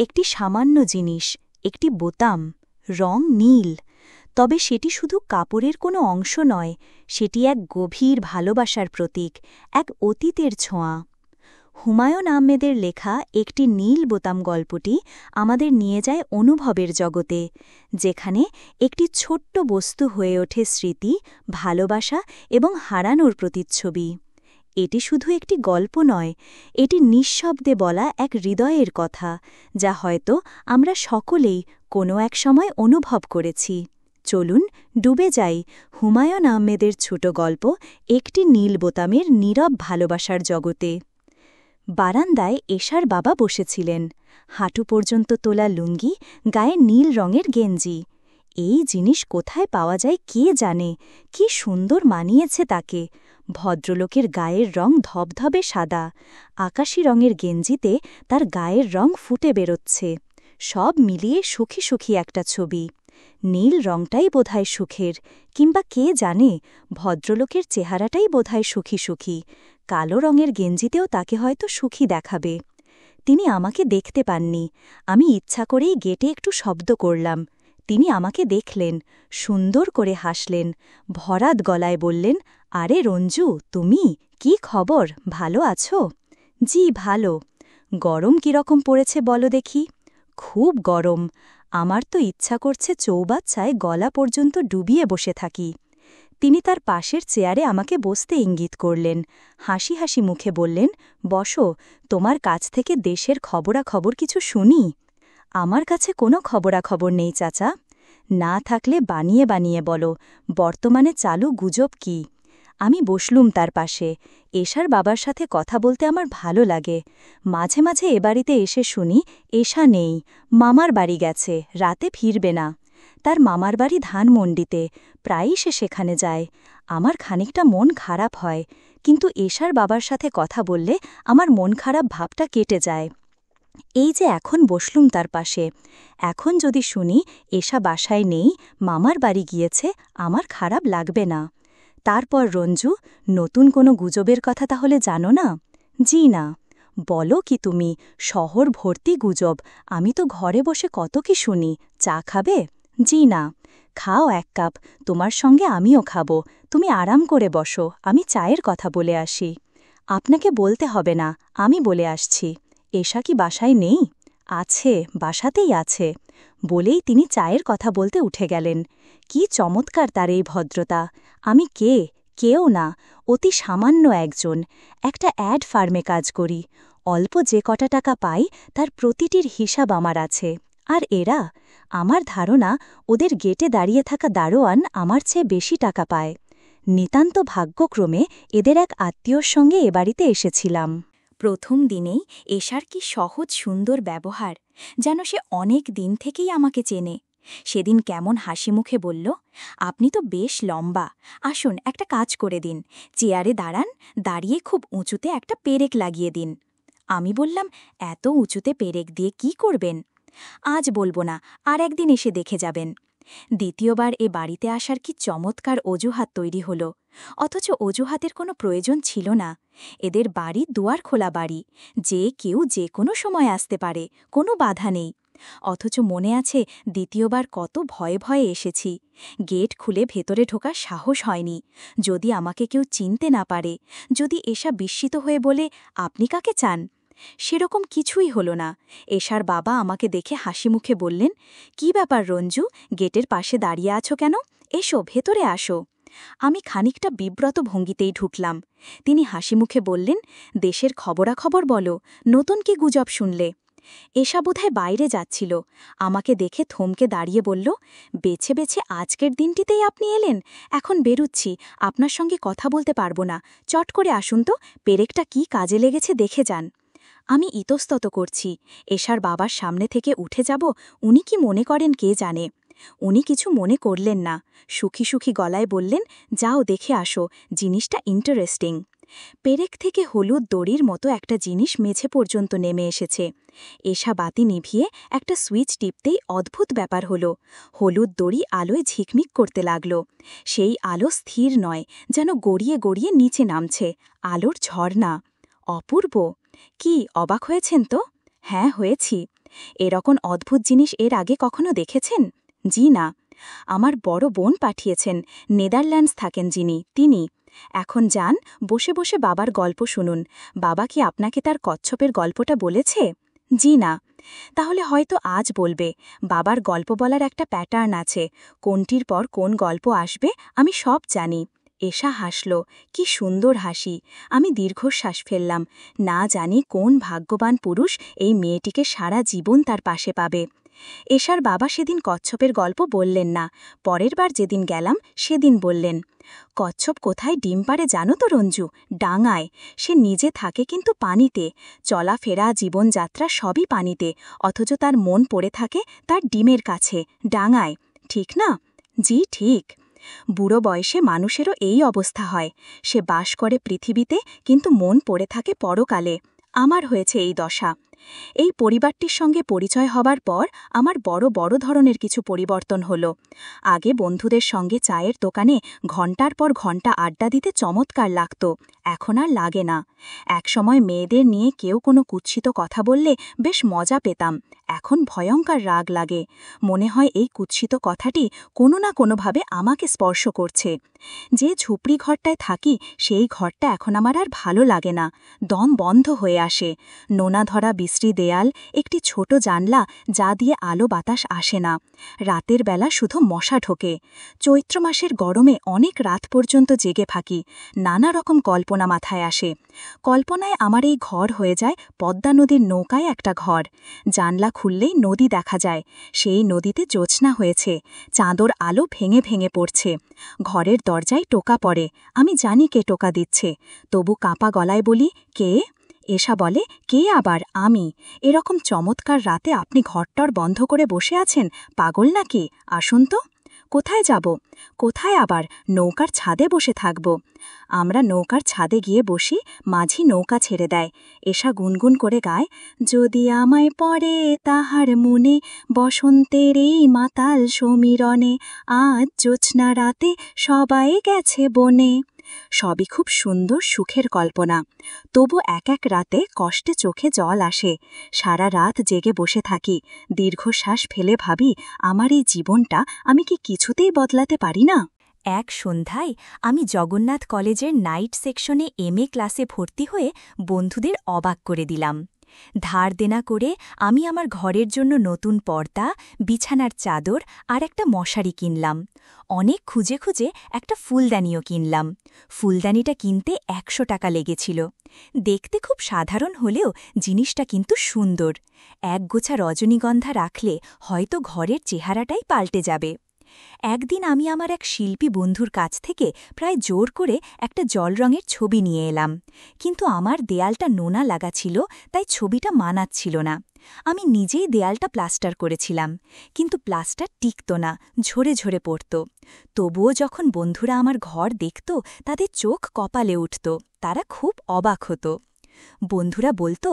একটি সামান্য জিনিস, একটি বোতাম, রং নীল। তবে সেটি শুধু কাপড়ের কোনো অংশ নয়, সেটি এক গভীর ভালোবাসার প্রতীক, এক অতীতের ছোঁয়া। হুমায়ূন আহমেদের লেখা একটি নীল বোতাম গল্পটি আমাদের নিয়ে যায় অনুভবের জগতে, যেখানে একটি ছোট্ট বস্তু হয়ে ওঠে স্মৃতি, ভালোবাসা এবং হারানোর প্রতিচ্ছবি। এটি শুধু একটি গল্প নয়, এটি নিঃশব্দে বলা এক হৃদয়ের কথা, যা হয়তো আমরা সকলেই কোনো এক সময় অনুভব করেছি। চলুন ডুবে যাই হুমায়ূন আহমেদের ছোট গল্প একটি নীল বোতামের নীরব ভালোবাসার জগতে। বারান্দায় এশার বাবা বসেছিলেন, হাঁটু পর্যন্ত তোলা লুঙ্গি, গায়ে নীল রঙের গেঞ্জি। এই জিনিস কোথায় পাওয়া যায় কে জানে, কি সুন্দর মানিয়েছে তাকে। ভদ্রলোকের গায়ের রং ধবধবে সাদা, আকাশি রঙের গেঞ্জিতে তার গায়ের রং ফুটে বেরোচ্ছে। সব মিলিয়ে সুখী সুখী একটা ছবি। নীল রংটাই বোধহয় সুখের, কিংবা কে জানে, ভদ্রলোকের চেহারাটাই বোধহয় সুখী সুখী। কালো রঙের গেঞ্জিতেও তাকে হয়তো সুখী দেখাবে। তিনি আমাকে দেখতে পাননি, আমি ইচ্ছা করেই গেটে একটু শব্দ করলাম। তিনি আমাকে দেখলেন, সুন্দর করে হাসলেন, ভরাট গলায় বললেন, আরে রঞ্জু, তুমি কি খবর, ভালো আছো? জি ভালো। গরম কিরকম পড়েছে বলো দেখি। খুব গরম, আমার তো ইচ্ছা করছে চৌবাচ্চায় গলা পর্যন্ত ডুবিয়ে বসে থাকি। তিনি তার পাশের চেয়ারে আমাকে বসতে ইঙ্গিত করলেন, হাসি হাসি মুখে বললেন, বসো, তোমার কাছ থেকে দেশের খবরাখবর কিছু শুনি। আমার কাছে কোনো খবরাখবর নেই চাচা। না থাকলে বানিয়ে বানিয়ে বলো, বর্তমানে চালু গুজব কি? আমি বসলুম তার পাশে। এশার বাবার সাথে কথা বলতে আমার ভালো লাগে। মাঝে মাঝে এ বাড়িতে এসে শুনি এশা নেই, মামার বাড়ি গেছে, রাতে ফিরবে না। তার মামার বাড়ি ধানমন্ডিতে, প্রায়ই সে সেখানে যায়। আমার খানিকটা মন খারাপ হয়, কিন্তু এশার বাবার সাথে কথা বললে আমার মন খারাপ ভাবটা কেটে যায়। এই যে এখন বসলুম তার পাশে, এখন যদি শুনি এশা বাসায় নেই, মামার বাড়ি গিয়েছে, আমার খারাপ লাগবে না। তারপর রঞ্জু, নতুন কোনো গুজবের কথা তাহলে জানো না? জি না। বলো কি তুমি, শহর ভর্তি গুজব, আমি তো ঘরে বসে কত কি শুনি। চা খাবে? জি না। খাও এক কাপ, তোমার সঙ্গে আমিও খাবো। তুমি আরাম করে বসো, আমি চায়ের কথা বলে আসি। আপনাকে বলতে হবে না, আমি বলে আসছি। এশা কি বাসায় নেই? আছে, বাসাতেই আছে। বলেই তিনি চায়ের কথা বলতে উঠে গেলেন। কি চমৎকার তার এই ভদ্রতা! আমি কে? কেউ না, অতি সামান্য একজন। একটা অ্যাড ফার্মে কাজ করি। অল্প যে কটা টাকা পাই তার প্রতিটির হিসাব আমার আছে। আর এরা, আমার ধারণা ওদের গেটে দাঁড়িয়ে থাকা দারোয়ান আমার চেয়ে বেশি টাকা পায়। নিতান্ত ভাগ্যক্রমে এদের এক আত্মীয়র সঙ্গে এ বাড়িতে এসেছিলাম। প্রথম দিনেই এশার কি সহজ সুন্দর ব্যবহার, যেন সে অনেক দিন থেকেই আমাকে চেনে। সেদিন কেমন হাসি মুখে বলল, আপনি তো বেশ লম্বা, আসুন একটা কাজ করে দিন, চেয়ারে দাঁড়ান, দাঁড়িয়ে খুব উঁচুতে একটা পেরেক লাগিয়ে দিন। আমি বললাম, এত উঁচুতে পেরেক দিয়ে কি করবেন? আজ বলবো না, আর একদিন এসে দেখে যাবেন। দ্বিতীয়বার এ বাড়িতে আসার কি চমৎকার অজুহাত তৈরি হল, অথচ অজুহাতের কোনো প্রয়োজন ছিল না। এদের বাড়ি দুয়ার খোলা বাড়ি, যে কেউ যে কোনো সময় আসতে পারে, কোনো বাধা নেই। অথচ মনে আছে দ্বিতীয়বার কত ভয়ে ভয়ে এসেছি। গেট খুলে ভেতরে ঢোকার সাহস হয়নি। যদি আমাকে কেউ চিনতে না পারে, যদি এশা বিস্মিত হয়ে বলে, আপনি কাকে চান? সেরকম কিছুই হলো না। এশার বাবা আমাকে দেখে হাসি মুখে বললেন, কি ব্যাপার রঞ্জু, গেটের পাশে দাঁড়িয়ে আছো কেন? এসো, ভেতরে আসো। আমি খানিকটা বিব্রত ভঙ্গিতেই ঢুকলাম। তিনি হাসি মুখে বললেন, দেশের খবরাখবর বলো, নতুন কি গুজব শুনলে? এশা বোধহয় বাইরে যাচ্ছিল, আমাকে দেখে থমকে দাঁড়িয়ে বলল, বেছে বেছে আজকের দিনটিতেই আপনি এলেন? এখন বেরুচ্ছি, আপনার সঙ্গে কথা বলতে পারবো না। চট করে আসুন তো, পেরেকটা কি কাজে লেগেছে দেখে যান। আমি ইতস্তত করছি, এশার বাবার সামনে থেকে উঠে যাব, উনি কি মনে করেন কে জানে। উনি কিছু মনে করলেন না, সুখী সুখী গলায় বললেন, যাও দেখে আসো, জিনিসটা ইন্টারেস্টিং। পেরেক থেকে হলুদ দড়ির মতো একটা জিনিস মেঝে পর্যন্ত নেমে এসেছে। এশা বাতি নিভিয়ে একটা সুইচ টিপতেই অদ্ভুত ব্যাপার হলো, হলুদ দড়ি আলোয় ঝিকমিক করতে লাগল। সেই আলো স্থির নয়, যেন গড়িয়ে গড়িয়ে নিচে নামছে, আলোর ঝর্ণা। অপূর্ব! কি অবাক হয়েছেন তো? হ্যাঁ, হয়েছি। এরকম অদ্ভুত জিনিস এর আগে কখনো দেখেছেন? জি না। আমার বড় বোন পাঠিয়েছেন, নেদারল্যান্ডস থাকেন যিনি, তিনি। এখন যান, বসে বসে বাবার গল্প শুনুন। বাবা কি আপনাকে তার কচ্ছপের গল্পটা বলেছে? জি না। তাহলে হয়তো আজ বলবে। বাবার গল্প বলার একটা প্যাটার্ন আছে, কোনটির পর কোন গল্প আসবে আমি সব জানি। এশা হাসল, কি সুন্দর হাসি। আমি দীর্ঘশ্বাস ফেললাম। না জানি কোন ভাগ্যবান পুরুষ এই মেয়েটিকে সারা জীবন তার পাশে পাবে। এশার বাবা সেদিন কচ্ছপের গল্প বললেন না, পরের বার যেদিন গেলাম সেদিন বললেন। কচ্ছপ কোথায় ডিম পাড়ে জানো তো রঞ্জু? ডাঙায়। সে নিজে থাকে কিন্তু পানিতে, চলাফেরা জীবনযাত্রা সবই পানিতে, অথচ তার মন পড়ে থাকে তার ডিমের কাছে, ডাঙায়। ঠিক না? জি ঠিক। বুড়ো বয়সে মানুষেরও এই অবস্থা হয়। সে বাস করে পৃথিবীতে কিন্তু মন পড়ে থাকে পরকালে। আমার হয়েছে এই দশা। এই পরিবারটির সঙ্গে পরিচয় হবার পর আমার বড় বড় ধরনের কিছু পরিবর্তন হলো। আগে বন্ধুদের সঙ্গে চায়ের দোকানে ঘণ্টার পর ঘণ্টা আড্ডা দিতে চমৎকার লাগত, এখন আর লাগে না। একসময় মেয়েদের নিয়ে কেউ কোনো কুৎসিত কথা বললে বেশ মজা পেতাম, এখন ভয়ঙ্কর রাগ লাগে। মনে হয় এই কুৎসিত কথাটি কোনো না কোনোভাবে আমাকে স্পর্শ করছে। যে ঝুপড়ি ঘরটায় থাকি সেই ঘরটা এখন আমার আর ভালো লাগে না, দম বন্ধ হয়ে আসে। নোনা ধরা বিশ্রী দেয়াল, একটি ছোট জানলা যা দিয়ে আলো বাতাস আসে না। রাতের বেলা শুধু মশা ঢোকে। চৈত্র মাসের গরমে অনেক রাত পর্যন্ত জেগে থাকি, নানা রকম কল্পনা মাথায় আসে। কল্পনায় আমার এই ঘর হয়ে যায় পদ্মা নদীর নৌকায় একটা ঘর। জানলা খুললেই নদী দেখা যায়, সেই নদীতে জ্যোৎস্না হয়েছে, চাঁদর আলো ভেঙে ভেঙে পড়ছে। ঘরের দরজায় টোকা পড়ে, আমি জানি কে টোকা দিচ্ছে, তবু কাঁপা গলায় বলি, কে? এশা বলে, কে আবার? আমি। এরকম চমৎকার রাতে আপনি ঘরটর বন্ধ করে বসে আছেন, পাগল নাকি? আসুন তো। কোথায় যাব? কোথায় আবার? নৌকার ছাদে বসে থাকব। আমরা নৌকার ছাদে গিয়ে বসি, মাঝি নৌকা ছেড়ে দেয়। এশা গুনগুন করে গায়, যদি আমায় পড়ে তাহার মনে, বসন্তের এই মাতাল সমীরণে, আজ জ্যোৎস্না রাতে সবাই গেছে বনে। সবই খুব সুন্দর সুখের কল্পনা, তবু এক এক রাতে কষ্টে চোখে জল আসে। সারা রাত জেগে বসে থাকি, দীর্ঘশ্বাস ফেলে ভাবি, আমার এই জীবনটা আমি কি কিছুতেই বদলাতে পারি না? এক সন্ধ্যায় আমি জগন্নাথ কলেজের নাইট সেকশনে এমএ ক্লাসে ভর্তি হয়ে বন্ধুদের অবাক করে দিলাম। ধার দেনা করে আমি আমার ঘরের জন্য নতুন পর্দা, বিছানার চাদর আর একটা মশারি কিনলাম। অনেক খুঁজে খুঁজে একটা ফুলদানিও কিনলাম। ফুলদানিটা কিনতে ১০০ টাকা লেগেছিল। দেখতে খুব সাধারণ হলেও জিনিসটা কিন্তু সুন্দর। একগোছা রজনীগন্ধা রাখলে হয়তো ঘরের চেহারাটাই পাল্টে যাবে। একদিন আমি আমার এক শিল্পী বন্ধুর কাছ থেকে প্রায় জোর করে একটা জল রঙের ছবি নিয়ে এলাম, কিন্তু আমার দেয়ালটা নোনা লাগা ছিল, তাই ছবিটা মানাচ্ছিল না। আমি নিজেই দেয়ালটা প্লাস্টার করেছিলাম, কিন্তু প্লাস্টার টিকত না, ঝরে ঝরে পড়ত। তবুও যখন বন্ধুরা আমার ঘর দেখত তাদের চোখ কপালে উঠত, তারা খুব অবাক হতো। বন্ধুরা বলতো,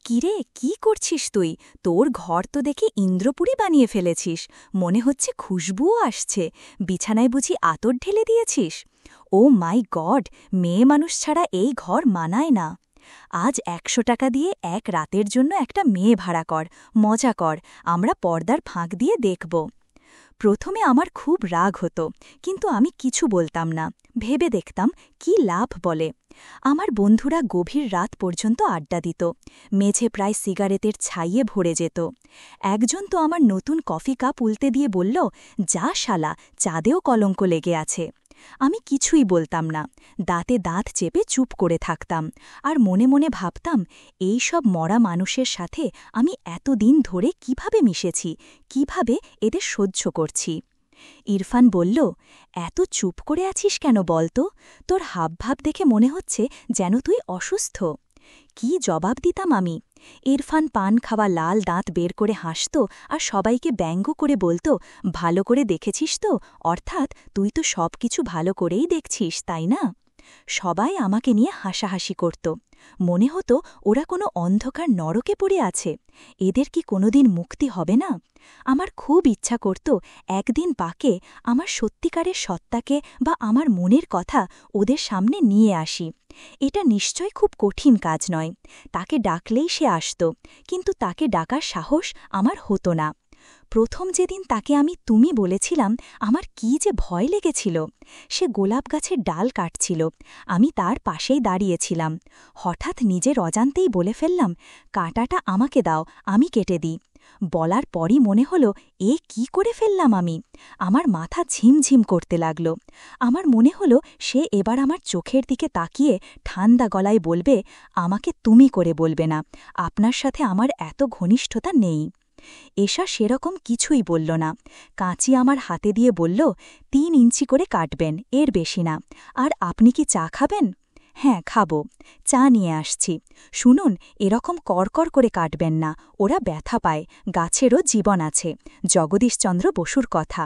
কিরে, কি করছিস তুই? তোর ঘর তো দেখে ইন্দ্রপুরী বানিয়ে ফেলেছিস, মনে হচ্ছে খুশবুও আসছে, বিছানায় বুঝি আতর ঢেলে দিয়েছিস? ও মাই গড, মেয়ে মানুষ ছাড়া এই ঘর মানায় না। আজ ১০০ টাকা দিয়ে এক রাতের জন্য একটা মেয়ে ভাড়া কর, মজা কর, আমরা পর্দার ফাঁক দিয়ে দেখব। প্রথমে আমার খুব রাগ হতো, কিন্তু আমি কিছু বলতাম না, ভেবে দেখতাম কি লাভ বলে। আমার বন্ধুরা গভীর রাত পর্যন্ত আড্ডা দিত, মেঝে প্রায় সিগারেটের ছাইয়ে ভরে যেত। একজন তো আমার নতুন কফি কাপ উল্টে দিয়ে বলল, যা শালা, চাঁদেও কলঙ্ক লেগে আছে। আমি কিছুই বলতাম না, দাঁতে দাঁত চেপে চুপ করে থাকতাম, আর মনে মনে ভাবতাম, এই সব মরা মানুষের সাথে আমি এতদিন ধরে কিভাবে মিশেছি, কিভাবে এদের সহ্য করছি। ইরফান বলল, এত চুপ করে আছিস কেন বলতো? তোর হাবভাব দেখে মনে হচ্ছে যেন তুই অসুস্থ। কি জবাব দিতাম আমি? ইরফান পান খাওয়া লাল দাঁত বের করে হাসত আর সবাইকে ব্যঙ্গ করে বলতো, ভালো করে দেখেছিস তো, অর্থাৎ তুই তো সব কিছু ভালো করেই দেখছিস, তাই না? সবাই আমাকে নিয়ে হাসাহাসি করত। মনে হতো ওরা কোনো অন্ধকার নরকে পড়ে আছে। এদের কি কোনোদিন মুক্তি হবে না? আমার খুব ইচ্ছা করত একদিন পাকে আমার সত্যিকারের সত্তাকে বা আমার মনের কথা ওদের সামনে নিয়ে আসি। এটা নিশ্চয় খুব কঠিন কাজ নয়। তাকে ডাকলেই সে আসত, কিন্তু তাকে ডাকার সাহস আমার হতো না। প্রথম যেদিন তাকে আমি তুমি বলেছিলাম, আমার কি যে ভয় লেগেছিল। সে গোলাপ গাছের ডাল কাটছিল, আমি তার পাশেই দাঁড়িয়েছিলাম। হঠাৎ নিজের অজান্তেই বলে ফেললাম, কাঁটাটা আমাকে দাও, আমি কেটে দিই। বলার পরই মনে হলো, এ কি করে ফেললাম আমি। আমার মাথা ঝিমঝিম করতে লাগল। আমার মনে হলো সে এবার আমার চোখের দিকে তাকিয়ে ঠান্ডা গলায় বলবে, আমাকে তুমি করে বলবে না, আপনার সাথে আমার এত ঘনিষ্ঠতা নেই। এশা সেরকম কিছুই বলল না। কাঁচি আমার হাতে দিয়ে বলল, ৩ ইঞ্চি করে কাটবেন, এর বেশি না। আর আপনি কি চা খাবেন? হ্যাঁ, খাবো। চা নিয়ে আসছি। শুনুন, এরকম করকর করে কাটবেন না, ওরা ব্যথা পায়, গাছেরও জীবন আছে। জগদীশচন্দ্র বসুর কথা।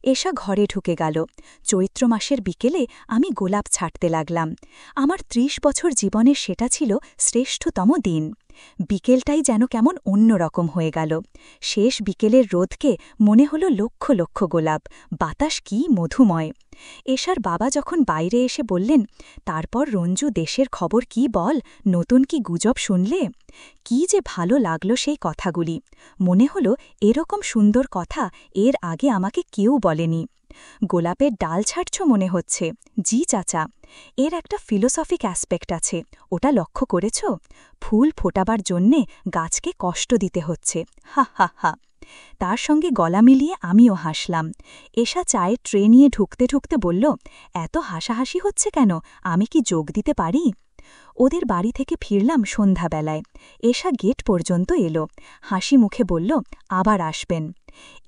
এশা ঘরে ঢুকে গেল। চৈত্র মাসের বিকেলে আমি গোলাপ ছাঁটতে লাগলাম। আমার ৩০ বছর জীবনের সেটা ছিল শ্রেষ্ঠতম দিন। বিকেলটাই যেন কেমন অন্যরকম হয়ে গেল। শেষ বিকেলের রোদকে মনে হলো লক্ষ লক্ষ গোলাপ, বাতাস কি মধুময়। এশার বাবা যখন বাইরে এসে বললেন, তারপর রঞ্জু, দেশের খবর কি বল, নতুন কি গুজব শুনলে? কি যে ভালো লাগলো সেই কথাগুলি। মনে হলো এরকম সুন্দর কথা এর আগে আমাকে কেউ বলেনি। গোলাপের ডাল ছাড়ছ মনে হচ্ছে। জি চাচা। এর একটা ফিলোসফিক অ্যাসপেক্ট আছে, ওটা লক্ষ্য করেছ? ফুল ফোটাবার জন্যে গাছকে কষ্ট দিতে হচ্ছে। হা হা হা। তার সঙ্গে গলা মিলিয়ে আমিও হাসলাম। এশা চায়ের ট্রে নিয়ে ঢুকতে ঢুকতে বলল, এত হাসাহাসি হচ্ছে কেন, আমি কি যোগ দিতে পারি? ওদের বাড়ি থেকে ফিরলাম সন্ধ্যাবেলায়। এশা গেট পর্যন্ত এলো, হাসি মুখে বলল, আবার আসবেন।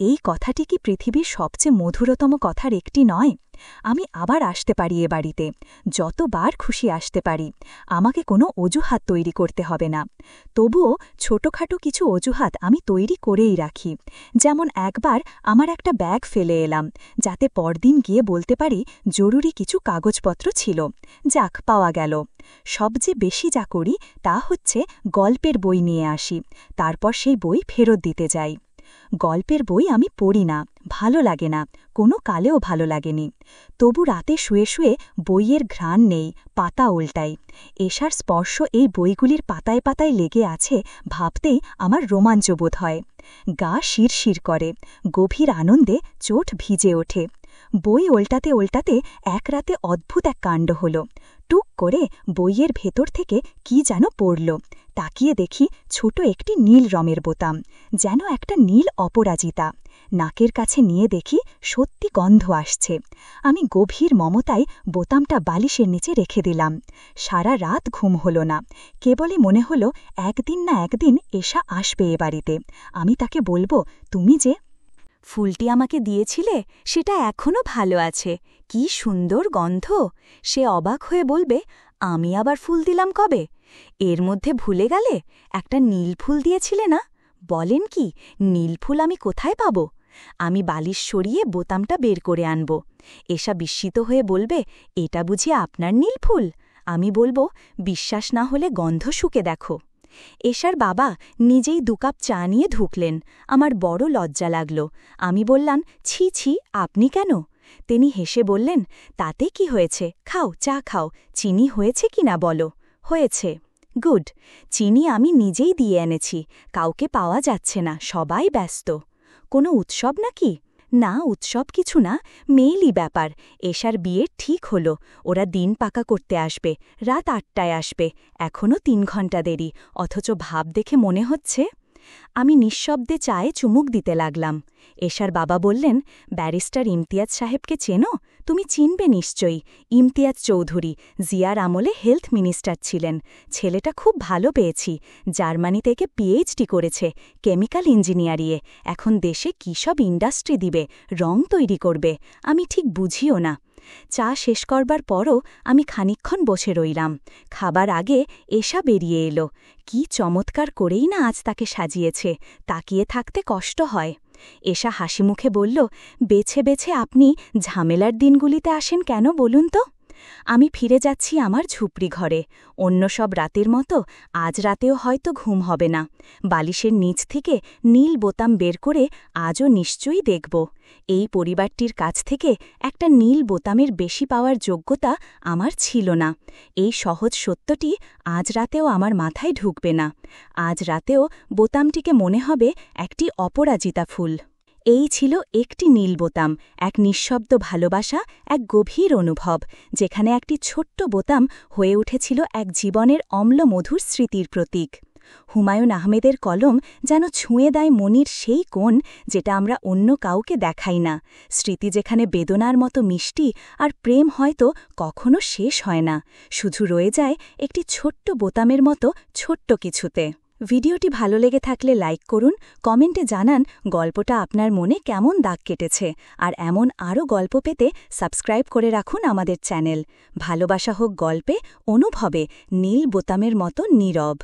এই কথাটি কি পৃথিবীর সবচেয়ে মধুরতম কথার একটি নয়? আমি আবার আসতে পারি এ বাড়িতে, যতবার খুশি আসতে পারি। আমাকে কোনো অজুহাত তৈরি করতে হবে না। তবুও ছোটখাটো কিছু অজুহাত আমি তৈরি করেই রাখি। যেমন একবার আমার একটা ব্যাগ ফেলে এলাম, যাতে পরদিন গিয়ে বলতে পারি জরুরি কিছু কাগজপত্র ছিল। যাক, পাওয়া গেল। সবচেয়ে বেশি যা করি তা হচ্ছে গল্পের বই নিয়ে আসি, তারপর সেই বই ফেরত দিতে যাই। গল্পের বই আমি পড়ি না, ভালো লাগে না, কোনো কালেও ভালো লাগেনি। তবু রাতে শুয়ে শুয়ে বইয়ের ঘ্রাণ নেই, পাতা উল্টাই। এশার স্পর্শ এই বইগুলির পাতায় পাতায় লেগে আছে ভাবতেই আমার রোমাঞ্চ বোধ হয়। গা শিরশির করে, গভীর আনন্দে চোট ভিজে ওঠে। বই ওল্টাতে ওল্টাতে এক রাতে অদ্ভুত এক কাণ্ড হল। টুক করে বইয়ের ভেতর থেকে কি যেন পড়ল। তাকিয়ে দেখি ছোট একটি নীল রঙের বোতাম, যেন একটা নীল অপরাজিতা। নাকের কাছে নিয়ে দেখি সত্যি গন্ধ আসছে। আমি গভীর মমতায় বোতামটা বালিশের নিচে রেখে দিলাম। সারা রাত ঘুম হল না। কেবলই মনে হল একদিন না একদিন এশা আসবে এ বাড়িতে। আমি তাকে বলবো, তুমি যে ফুলটি আমাকে দিয়েছিলে সেটা এখনও ভালো আছে, কি সুন্দর গন্ধ। সে অবাক হয়ে বলবে, আমি আবার ফুল দিলাম কবে? এর মধ্যে ভুলে গেলে একটা নীল ফুল দিয়েছিলে না? বলেন কি, নীল ফুল আমি কোথায় পাব? আমি বালিশ সরিয়ে বোতামটা বের করে আনব। এশা বিস্মিত হয়ে বলবে, এটা বুঝি আপনার নীল ফুল? আমি বলবো, বিশ্বাস না হলে গন্ধ শুকে দেখো। এশার বাবা নিজেই 2 কাপ চা নিয়ে ঢুকলেন। আমার বড় লজ্জা লাগল। আমি বললাম, ছি ছি, আপনি কেন? তিনি হেসে বললেন, তাতে কি হয়েছে, খাও, চা খাও। চিনি হয়েছে কি না বলো? হয়েছে। গুড। চিনি আমি নিজেই দিয়ে এনেছি, কাউকে পাওয়া যাচ্ছে না, সবাই ব্যস্ত। কোনো উৎসব নাকি? না, উৎসব কিছু না, মেইলই ব্যাপার। এশার বিয়ে ঠিক হলো, ওরা দিন পাকা করতে আসবে, রাত 8টায় আসবে। এখনও 3 ঘণ্টা দেরি, অথচ ভাব দেখে মনে হচ্ছে। আমি নিঃশব্দে চায়ে চুমুক দিতে লাগলাম। এশার বাবা বললেন, ব্যারিস্টার ইমতিয়াজ সাহেবকে চেনো? তুমি চিনবে নিশ্চয়ই, ইমতিয়াজ চৌধুরী, জিয়ার আমলে হেলথ মিনিস্টার ছিলেন। ছেলেটা খুব ভালো পেয়েছি, জার্মানি থেকে পিএইচডি করেছে, কেমিক্যাল ইঞ্জিনিয়ারিংয়ে। এখন দেশে কী সব ইন্ডাস্ট্রি দিবে, রং তৈরি করবে, আমি ঠিক বুঝিও না। চা শেষ করবার পরও আমি খানিকক্ষণ বসে রইলাম। খাবার আগে এশা বেরিয়ে এলো। কি চমৎকার করেই না আজ তাকে সাজিয়েছে, তাকিয়ে থাকতে কষ্ট হয়। এশা হাসিমুখে বলল, বেছে বেছে আপনি ঝামেলার দিনগুলিতে আসেন কেন বলুন তো? আমি ফিরে যাচ্ছি আমার ঝুপড়ি ঘরে। অন্য সব রাতের মতো আজ রাতেও হয়তো ঘুম হবে না। বালিশের নিচ থেকে নীল বোতাম বের করে আজও নিশ্চয়ই দেখব। এই পরিবারটির কাছ থেকে একটা নীল বোতামের বেশি পাওয়ার যোগ্যতা আমার ছিল না। এই সহজ সত্যটি আজ রাতেও আমার মাথায় ঢুকবে না। আজ রাতেও বোতামটিকে মনে হবে একটি অপরাজিতা ফুল। এই ছিল একটি নীল বোতাম, এক নিঃশব্দ ভালোবাসা, এক গভীর অনুভব, যেখানে একটি ছোট্ট বোতাম হয়ে উঠেছিল এক জীবনের অম্লমধুর স্মৃতির প্রতীক। হুমায়ূন আহমেদের কলম যেন ছুঁয়ে দেয় মনির সেই কোণ যেটা আমরা অন্য কাউকে দেখাই না। স্মৃতি যেখানে বেদনার মতো মিষ্টি, আর প্রেম হয়তো কখনো শেষ হয় না, শুধু রয়ে যায় একটি ছোট্ট বোতামের মতো ছোট্ট কিছুতে। ভিডিওটি ভালো লেগে থাকলে লাইক করুন, কমেন্টে জানান গল্পটা আপনার মনে কেমন দাগ কেটেছে, আর এমন আরও গল্প পেতে সাবস্ক্রাইব করে রাখুন আমাদের চ্যানেল। ভালোবাসা হোক গল্পে, অনুভবে, নীল বোতামের মতো নীরব।